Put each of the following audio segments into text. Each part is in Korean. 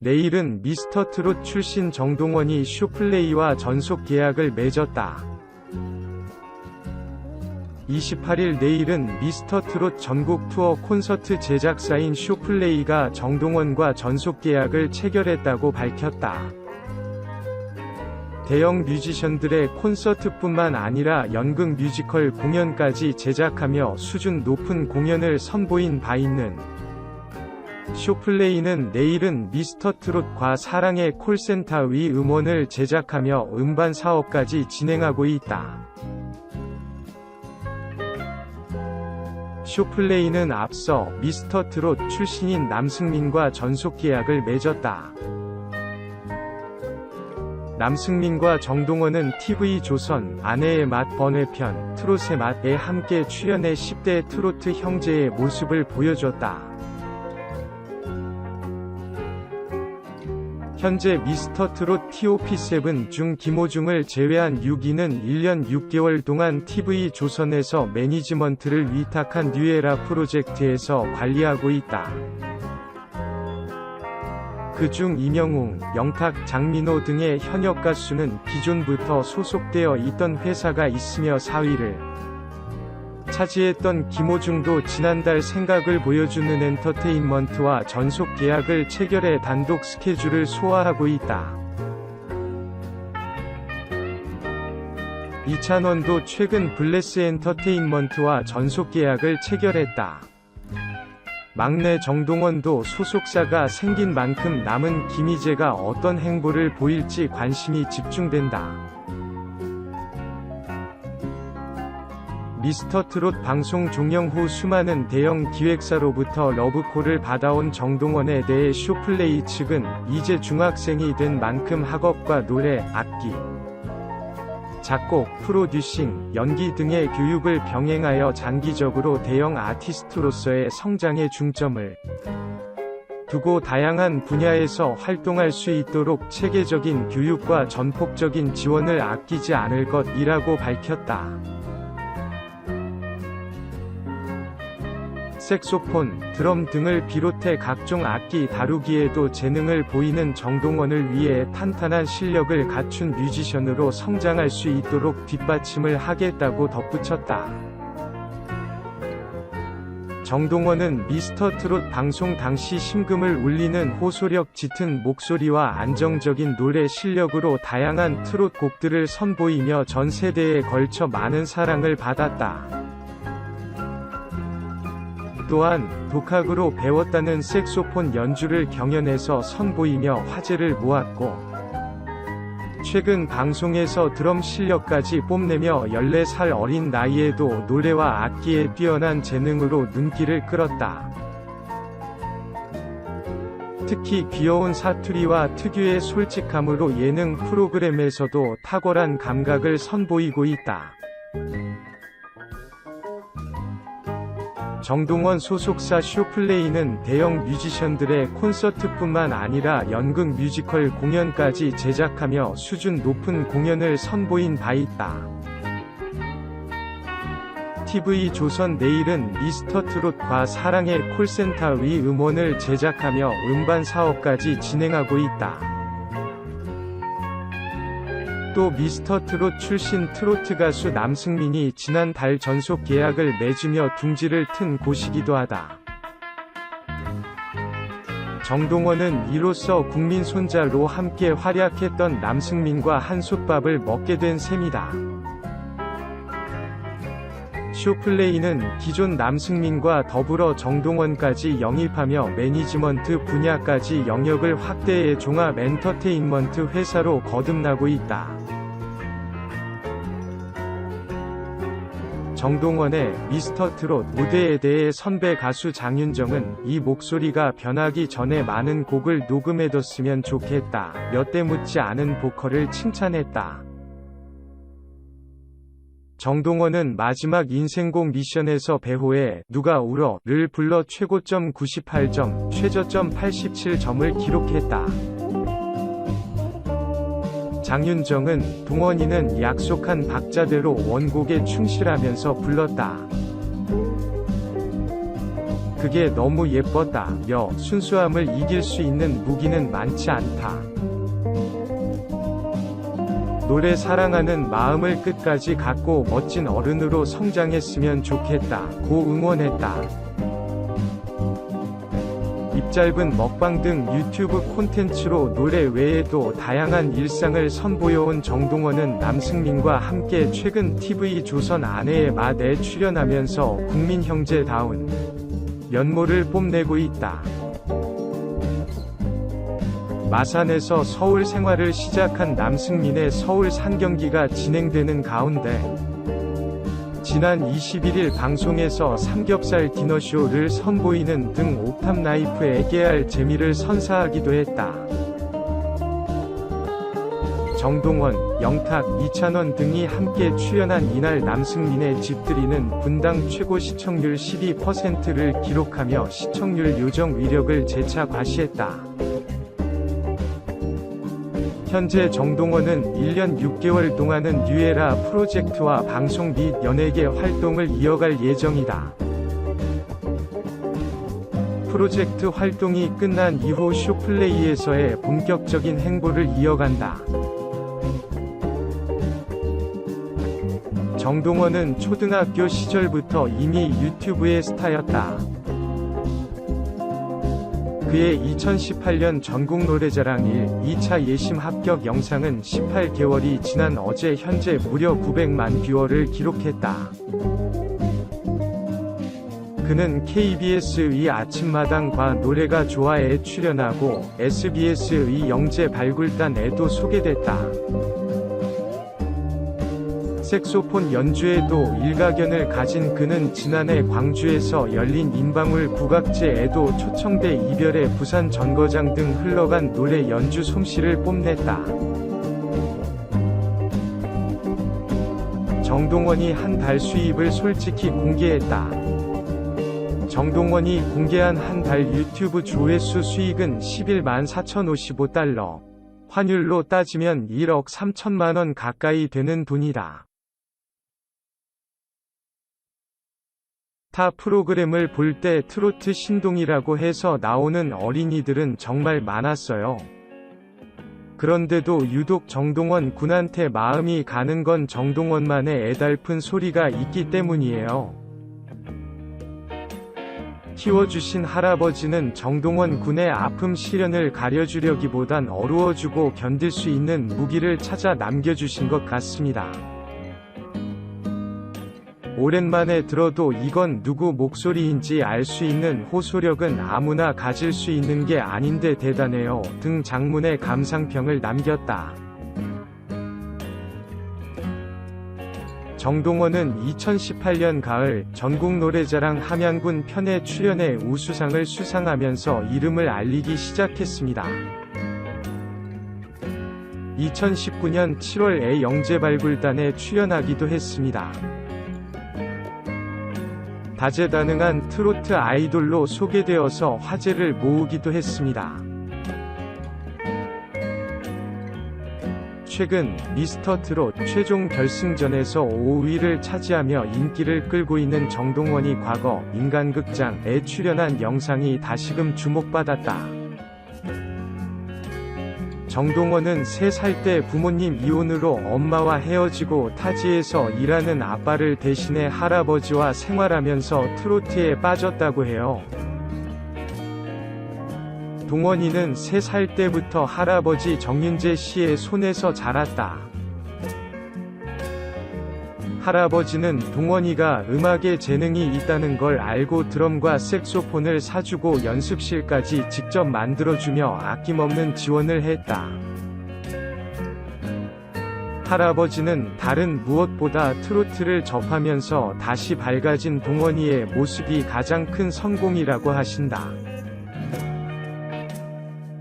내일은 미스터트롯 출신 정동원이 쇼플레이와 전속 계약을 맺었다. 28일 내일은 미스터트롯 전국 투어 콘서트 제작사인 쇼플레이가 정동원과 전속 계약을 체결했다고 밝혔다. 대형 뮤지션들의 콘서트뿐만 아니라 연극 뮤지컬 공연까지 제작하며 수준 높은 공연을 선보인 바 있는 쇼플레이는 내일은 미스터트롯과 사랑의 콜센터 위 음원을 제작하며 음반 사업까지 진행하고 있다. 쇼플레이는 앞서 미스터트롯 출신인 남승민과 전속 계약을 맺었다. 남승민과 정동원은 TV조선 아내의 맛 번외편 트롯의 맛에 함께 출연해 10대 트로트 형제의 모습을 보여줬다. 현재 미스터트롯 TOP7 중 김호중을 제외한 6위는 1년 6개월 동안 TV조선에서 매니지먼트를 위탁한 뉴에라 프로젝트에서 관리하고 있다. 그중 임영웅, 영탁, 장민호 등의 현역 가수는 기존부터 소속되어 있던 회사가 있으며 4위를 차지했던 김호중도 지난달 생각을 보여주는 엔터테인먼트와 전속 계약을 체결해 단독 스케줄을 소화하고 있다. 이찬원도 최근 블레스 엔터테인먼트와 전속 계약을 체결했다. 막내 정동원도 소속사가 생긴 만큼 남은 김희재가 어떤 행보를 보일지 관심이 집중된다. 미스터트롯 방송 종영 후 수많은 대형 기획사로부터 러브콜을 받아온 정동원에 대해 쇼플레이 측은 이제 중학생이 된 만큼 학업과 노래, 악기, 작곡, 프로듀싱, 연기 등의 교육을 병행하여 장기적으로 대형 아티스트로서의 성장에 중점을 두고 다양한 분야에서 활동할 수 있도록 체계적인 교육과 전폭적인 지원을 아끼지 않을 것이라고 밝혔다. 색소폰, 드럼 등을 비롯해 각종 악기 다루기에도 재능을 보이는 정동원을 위해 탄탄한 실력을 갖춘 뮤지션으로 성장할 수 있도록 뒷받침을 하겠다고 덧붙였다. 정동원은 미스터트롯 방송 당시 심금을 울리는 호소력 짙은 목소리와 안정적인 노래 실력으로 다양한 트롯 곡들을 선보이며 전 세대에 걸쳐 많은 사랑을 받았다. 또한 독학으로 배웠다는 색소폰 연주를 경연에서 선보이며 화제를 모았고 최근 방송에서 드럼 실력까지 뽐내며 14살 어린 나이에도 노래와 악기에 뛰어난 재능으로 눈길을 끌었다. 특히 귀여운 사투리와 특유의 솔직함으로 예능 프로그램에서도 탁월한 감각을 선보이고 있다. 정동원 소속사 쇼플레이는 대형 뮤지션들의 콘서트뿐만 아니라 연극 뮤지컬 공연까지 제작하며 수준 높은 공연을 선보인 바 있다. TV조선 내일은 미스터트롯과 사랑의 콜센터 위 음원을 제작하며 음반 사업까지 진행하고 있다. 또 미스터트롯 출신 트로트 가수 남승민이 지난달 전속 계약을 맺으며 둥지를 튼 곳이기도 하다. 정동원은 이로써 국민 손자로 함께 활약했던 남승민과 한솥밥을 먹게 된 셈이다. 쇼플레이는 기존 남승민과 더불어 정동원까지 영입하며 매니지먼트 분야까지 영역을 확대해 종합 엔터테인먼트 회사로 거듭나고 있다. 정동원의 미스터트롯 무대에 대해 선배 가수 장윤정은 이 목소리가 변하기 전에 많은 곡을 녹음해뒀으면 좋겠다. 몇 대 묻지 않은 보컬을 칭찬했다. 정동원은 마지막 인생곡 미션에서 배호의 누가 울어를 불러 최고점 98점, 최저점 87점을 기록했다. 장윤정은 동원이는 약속한 박자대로 원곡에 충실하면서 불렀다. 그게 너무 예뻤다. 순수함을 이길 수 있는 무기는 많지 않다. 노래 사랑하는 마음을 끝까지 갖고 멋진 어른으로 성장했으면 좋겠다. 고 응원했다. 입짧은 먹방 등 유튜브 콘텐츠로 노래 외에도 다양한 일상을 선보여온 정동원은 남승민과 함께 최근 TV조선 아내의 맛에 출연하면서 국민형제다운 면모를 뽐내고 있다. 마산에서 서울 생활을 시작한 남승민의 서울 산경기가 진행되는 가운데 지난 21일 방송에서 삼겹살 디너쇼를 선보이는 등 옥탑라이프의 깨알 재미를 선사하기도 했다. 정동원, 영탁, 이찬원 등이 함께 출연한 이날 남승민의 집들이는 분당 최고 시청률 12%를 기록하며 시청률 요정 위력을 재차 과시했다. 현재 정동원은 1년 6개월 동안은 뉴에라 프로젝트와 방송 및 연예계 활동을 이어갈 예정이다. 프로젝트 활동이 끝난 이후 쇼플레이에서의 본격적인 행보를 이어간다. 정동원은 초등학교 시절부터 이미 유튜브의 스타였다. 그의 2018년 전국노래자랑 1, 2차 예심 합격 영상은 18개월이 지난 어제 현재 무려 900만 뷰어를 기록했다. 그는 KBS의 아침마당과 노래가 좋아에 출연하고 SBS의 영재 발굴단에도 소개됐다. 색소폰 연주에도 일가견을 가진 그는 지난해 광주에서 열린 인방울 국악제에도 초청돼 이별의 부산 정거장 등 흘러간 노래 연주 솜씨를 뽐냈다. 정동원이 한 달 수입을 솔직히 공개했다. 정동원이 공개한 한 달 유튜브 조회수 수익은 11만 4,055달러. 환율로 따지면 1억 3천만원 가까이 되는 돈이다. 타 프로그램을 볼 때 트로트 신동이라고 해서 나오는 어린이들은 정말 많았어요. 그런데도 유독 정동원 군한테 마음이 가는 건 정동원만의 애달픈 소리가 있기 때문이에요. 키워주신 할아버지는 정동원 군의 아픔 시련을 가려주려기보단 어루어주고 견딜 수 있는 무기를 찾아 남겨주신 것 같습니다. 오랜만에 들어도 이건 누구 목소리인지 알 수 있는 호소력은 아무나 가질 수 있는 게 아닌데 대단해요. 등 장문의 감상평을 남겼다. 정동원은 2018년 가을 전국노래자랑 함양군 편에 출연해 우수상을 수상하면서 이름을 알리기 시작했습니다. 2019년 7월에 영재발굴단에 출연하기도 했습니다. 다재다능한 트로트 아이돌로 소개되어서 화제를 모으기도 했습니다. 최근 미스터트롯 최종 결승전에서 5위를 차지하며 인기를 끌고 있는 정동원이 과거 인간극장에 출연한 영상이 다시금 주목받았다. 정동원은 3살 때 부모님 이혼으로 엄마와 헤어지고 타지에서 일하는 아빠를 대신해 할아버지와 생활하면서 트로트에 빠졌다고 해요. 동원이는 3살 때부터 할아버지 정윤재 씨의 손에서 자랐다. 할아버지는 동원이가 음악에 재능이 있다는 걸 알고 드럼과 색소폰을 사주고 연습실까지 직접 만들어주며 아낌없는 지원을 했다. 할아버지는 다른 무엇보다 트로트를 접하면서 다시 밝아진 동원이의 모습이 가장 큰 성공이라고 하신다.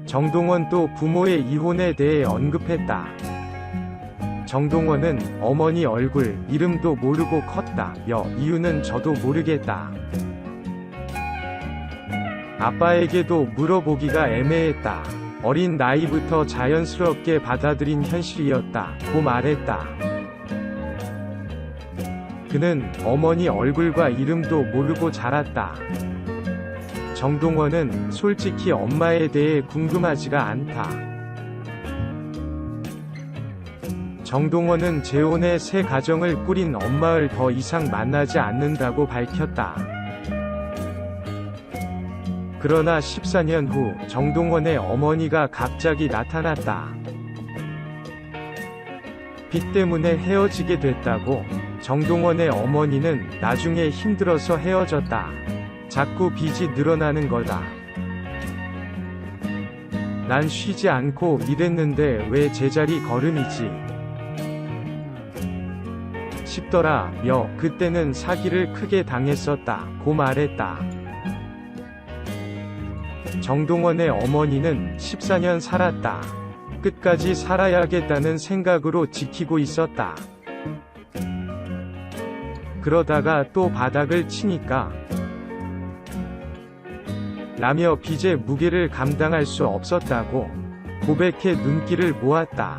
정동원도 부모의 이혼에 대해 언급했다. 정동원은 어머니 얼굴, 이름도 모르고 컸다. 이유는 저도 모르겠다. 아빠에게도 물어보기가 애매했다. 어린 나이부터 자연스럽게 받아들인 현실이었다. 고 말했다. 그는 어머니 얼굴과 이름도 모르고 자랐다. 정동원은 솔직히 엄마에 대해 궁금하지가 않다. 정동원은 재혼해 새 가정을 꾸린 엄마를 더 이상 만나지 않는다고 밝혔다. 그러나 14년 후 정동원의 어머니가 갑자기 나타났다. 빚 때문에 헤어지게 됐다고. 정동원의 어머니는 나중에 힘들어서 헤어졌다. 자꾸 빚이 늘어나는 거다. 난 쉬지 않고 일했는데 왜 제자리 걸음이지 싶더라 며 그때는 사기를 크게 당했었다 고 말했다. 정동원의 어머니는 14년 살았다. 끝까지 살아야겠다는 생각으로 지키고 있었다. 그러다가 또 바닥을 치니까 라며 빚의 무게를 감당할 수 없었다고 고백해 눈길을 모았다.